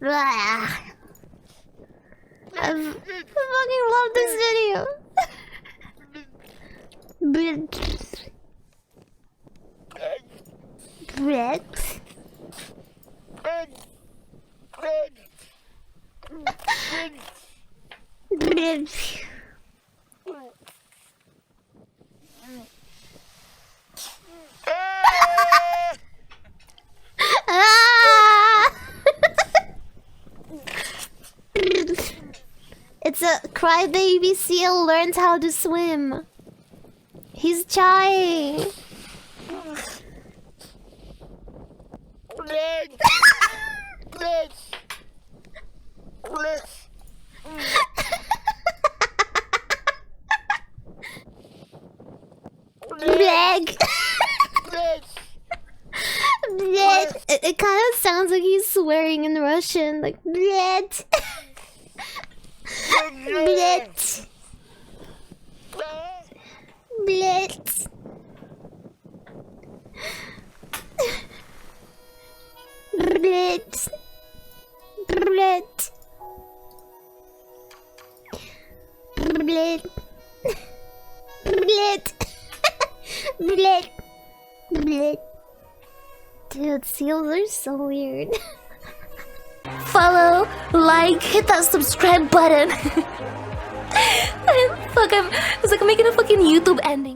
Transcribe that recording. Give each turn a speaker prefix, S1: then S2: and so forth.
S1: I fucking love this video. Bread. Bread. It's a crybaby seal learns how to swim. He's shy. Bleg. It kind of sounds like he's swearing in Russian, like bled. Bled. Bled. Bled. Bled. Bled. Bled. Bled. Bled. Dude, seals are so weird. Follow, like, hit that subscribe button. Fuck, it's like I'm making a fucking YouTube ending.